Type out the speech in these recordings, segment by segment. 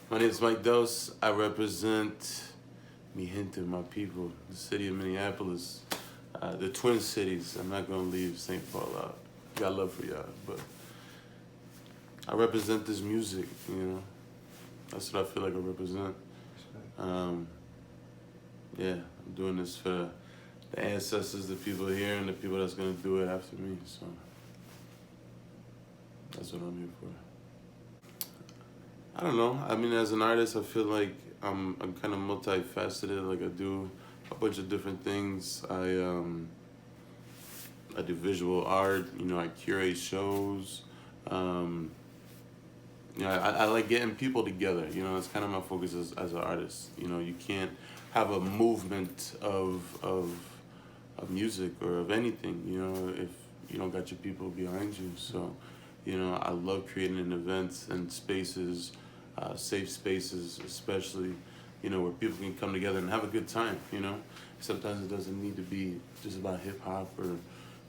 My name is Mike Dose. I represent mi gente, my people, the city of Minneapolis, the Twin Cities. I'm not gonna leave St. Paul out. Got love for y'all, but I represent this music. That's what I feel like I represent. Um, yeah, I'm doing this for the ancestors, the people here, and the people that's gonna do it after me. So that's what I'm here for. I don't know. I mean, as an artist, I feel like I'm kind of multifaceted. Like I do a bunch of different things. I do visual art. I curate shows. Um, I like getting people together. That's kind of my focus as an artist. You can't have a movement of music or of anything. If you don't got your people behind you. So, I love creating events and spaces, safe spaces, especially, where people can come together and have a good time. Sometimes it doesn't need to be just about hip hop or,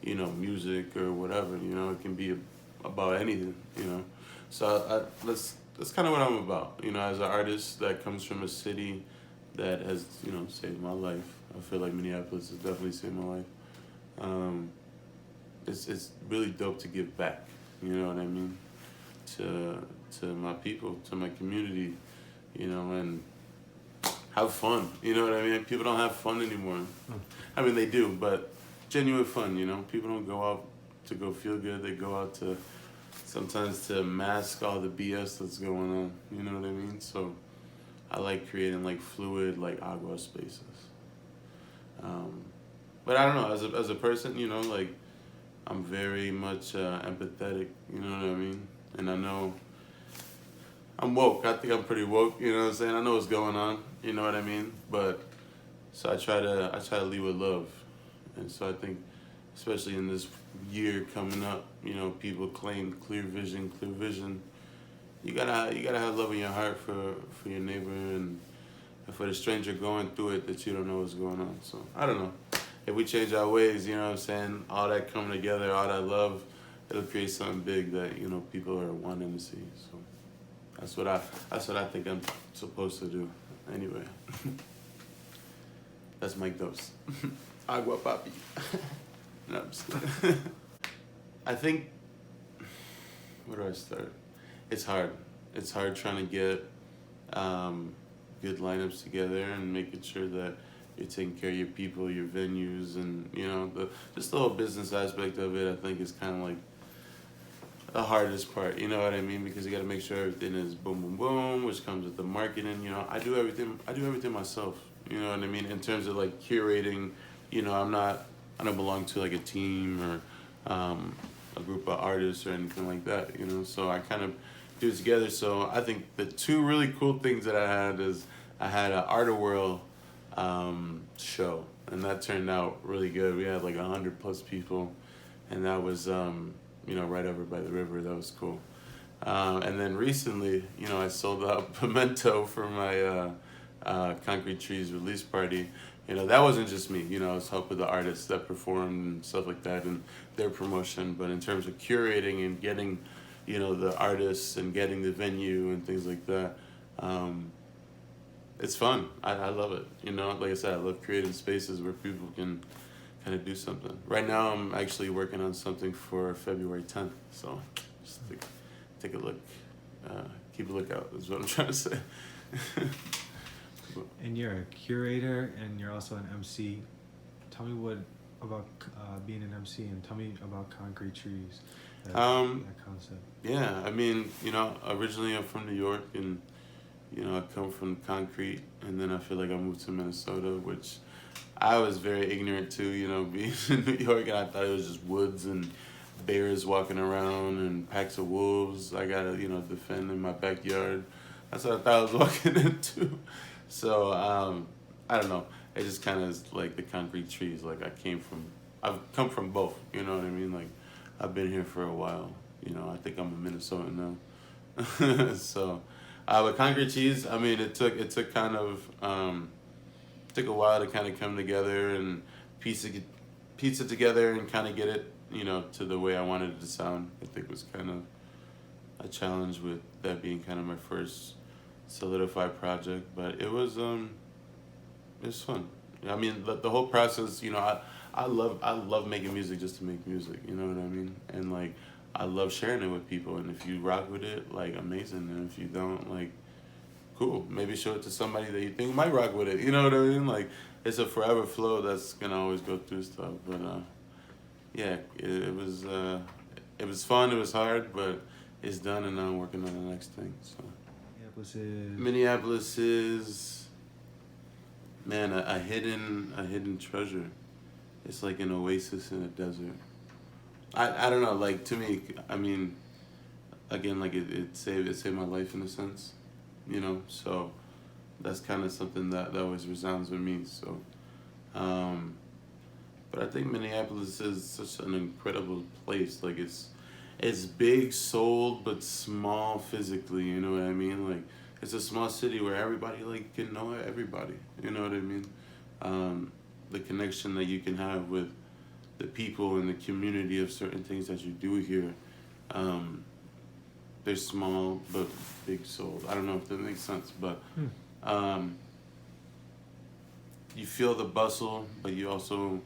music or whatever. It can be about anything. So that's kind of what I'm about. As an artist that comes from a city that has, saved my life. I feel like Minneapolis has definitely saved my life. It's really dope to give back. You know what I mean? To my people, to my community, and have fun. You know what I mean? People don't have fun anymore. I mean, they do, but genuine fun. People don't go out to go feel good. They go out to sometimes to mask all the BS that's going on. You know what I mean? So I like creating like fluid, like agua spaces. But I don't know. As a person, like I'm very much empathetic. You know what I mean? And I know I'm woke. I think I'm pretty woke. You know what I'm saying? I know what's going on. You know what I mean? But so I try to lead with love, and so I think, especially in this year coming up, people claim clear vision. You gotta have love in your heart for your neighbor and for the stranger going through it that you don't know what's going on. So I don't know. If we change our ways, you know what I'm saying? All that coming together, all that love, it'll create something big that people are wanting to see. So that's what I think I'm supposed to do. Anyway, that's Mike Dose. Agua papi. No, I'm just kidding. I think, where do I start? It's hard. It's hard trying to get good lineups together and making sure that you're taking care of your people, your venues, and just the whole business aspect of it. I think is kind of like the hardest part. You know what I mean? Because you got to make sure everything is boom, boom, boom, which comes with the marketing. I do everything myself. You know what I mean? In terms of like curating, I don't belong to like a team or a group of artists or anything like that. So I kind of do it together. So I think the two really cool things that I had is I had an Art of World show, and that turned out really good. We had like 100+ people, and that was right over by the river. That was cool. And then recently, I sold out Pimento for my Concrete Trees release party. That wasn't just me. I was helping the artists that performed and stuff like that and their promotion. But in terms of curating and getting, the artists and getting the venue and things like that, it's fun. I love it. Like I said, I love creating spaces where people can kind of do something. Right now, I'm actually working on something for February 10th. So just take a look. Keep a lookout is what I'm trying to say. And you're a curator and you're also an MC. Tell me what about being an MC, and tell me about Concrete Trees, that concept. Yeah, I mean, originally I'm from New York, and I come from concrete, and then I feel like I moved to Minnesota, which I was very ignorant to, being in New York, and I thought it was just woods and bears walking around and packs of wolves I gotta, defend in my backyard. That's what I thought I was walking into. So, I don't know. It just kind of is like the concrete trees. Like I've come from both, you know what I mean? Like I've been here for a while, I think I'm a Minnesotan now. So, but concrete trees, I mean, it took kind of, took a while to kind of come together and piece it together and kind of get it, to the way I wanted it to sound. I think was kind of a challenge with that being kind of my first solidified project, but it was fun. I mean, the whole process. I love making music just to make music. You know what I mean? And like, I love sharing it with people. And if you rock with it, like, amazing. And if you don't, like, cool. Maybe show it to somebody that you think might rock with it. You know what I mean? Like, it's a forever flow that's gonna always go through stuff. But yeah, it was fun. It was hard, but it's done, and now I'm working on the next thing. So Minneapolis is, man, a hidden treasure. It's like an oasis in a desert. I don't know. Like, to me, I mean, again, like, it saved my life in a sense. So that's kind of something that always resounds with me. So, but I think Minneapolis is such an incredible place. Like, it's big souled but small physically. You know what I mean? Like, it's a small city where everybody, like, can know everybody. You know what I mean? The connection that you can have with the people and the community of certain things that you do here. They're small but big souled. I don't know if that makes sense, but you feel the bustle, but you also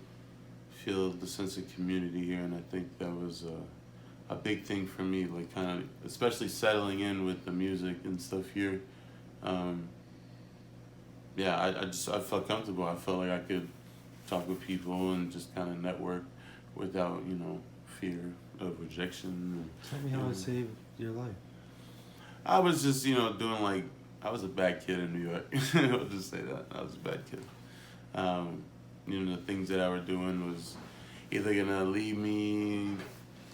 feel the sense of community here, and I think that was a big thing for me. Like, kind of, especially settling in with the music and stuff here. Yeah, I felt comfortable. I felt like I could talk with people and just kind of network without, fear of rejection. Tell me how it saved your life. I was just, doing, like, I was a bad kid in New York. I'll just say that. I was a bad kid. The things that I were doing was either going to leave me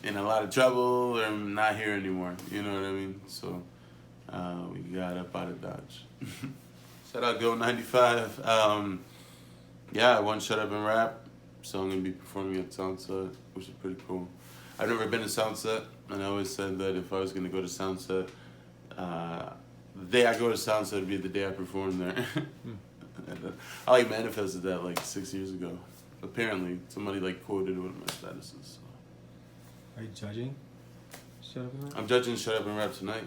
in a lot of trouble or I'm not here anymore. You know what I mean? So we got up out of Dodge. Shout out Go 95. Yeah, I won Shut Up and Rap. So I'm going to be performing at Soundset, which is pretty cool. I've never been to Soundset, and I always said that if I was going to go to Soundset, the day I go to Soundset would be the day I perform there. I, like, manifested that, like, 6 years ago. Apparently, somebody, like, quoted one of my statuses. So. Are you judging Shut Up and Rap? I'm judging Shut Up and Rap tonight.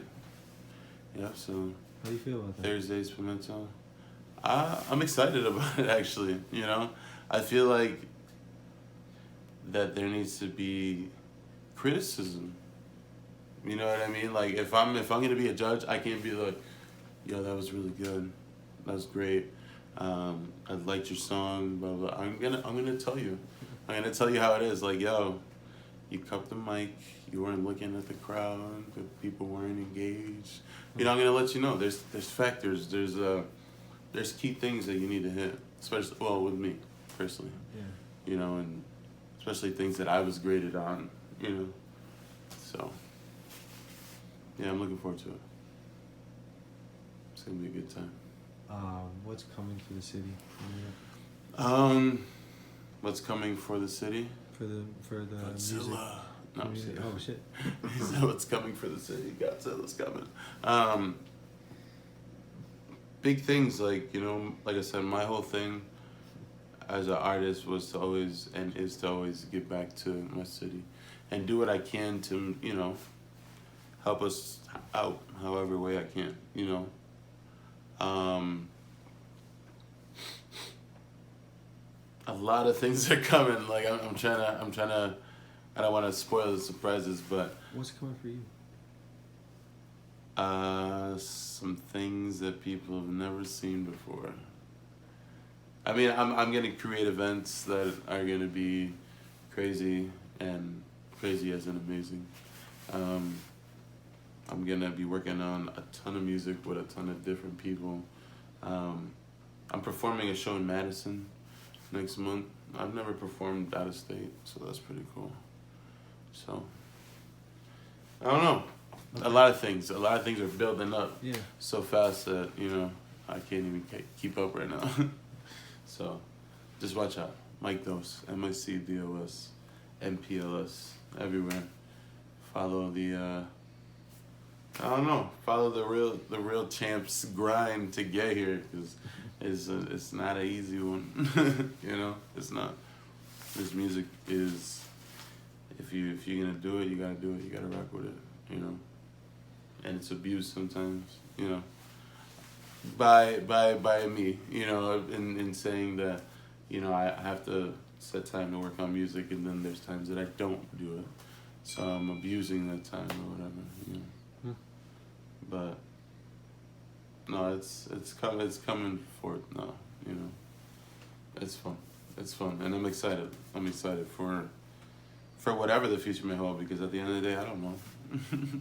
Yeah, so... How do you feel about that? Thursday's Pimento. I'm excited about it, actually. I feel like that there needs to be criticism. You know what I mean? Like, if I'm gonna be a judge, I can't be like, yo, that was really good, that was great. I liked your song, blah blah. I'm gonna tell you. I'm gonna tell you how it is. Like, yo, you cupped the mic. You weren't looking at the crowd. The people weren't engaged. I'm gonna let you know. There's factors. There's key things that you need to hit. Especially, well, with me personally. Yeah. And especially things that I was graded on. So. Yeah, I'm looking forward to it. It's gonna be a good time. What's coming for the city? What's coming for the city? For the Godzilla. music. No, I'm just kidding. Oh shit. What's coming for the city? Godzilla's coming. Big things, like, like I said, my whole thing as an artist was to always and is to always get back to my city and do what I can to, help us out however way I can, A lot of things are coming. Like, I'm trying to, I don't want to spoil the surprises, but what's coming for you? Some things that people have never seen before. I mean, I'm gonna create events that are gonna be crazy, and crazy as in amazing. I'm gonna be working on a ton of music with a ton of different people. I'm performing a show in Madison next month. I've never performed out of state, so that's pretty cool. So, I don't know. Okay. A lot of things are building up so fast that, I can't even keep up right now. So, just watch out. Mike Dos, MICDOS, MPLS, everywhere. Follow the, follow the real champs grind to get here, because it's not an easy one. It's not. This music is, if you're gonna do it, you gotta do it. You gotta rock with it. And it's abused sometimes. by me, you know, in saying that, you know, I have to set time to work on music, and then there's times that I don't do it, so I'm abusing that time or whatever, you know. Hmm. But no, it's coming forth now, you know. It's fun, and I'm excited. I'm excited for whatever the future may hold, because at the end of the day, I don't know.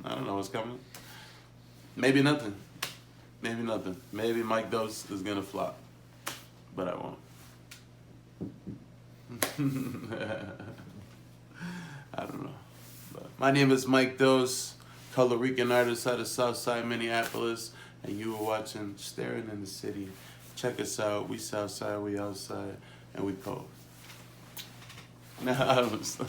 I don't know what's coming. Maybe nothing. Maybe nothing. Maybe Mike Dose is gonna flop, but I won't. I don't know. But my name is Mike Dose, Color Rican artist out of Southside Minneapolis, and you were watching Staring in the City. Check us out. We Southside, we outside, and we cold. Nah, I don't know.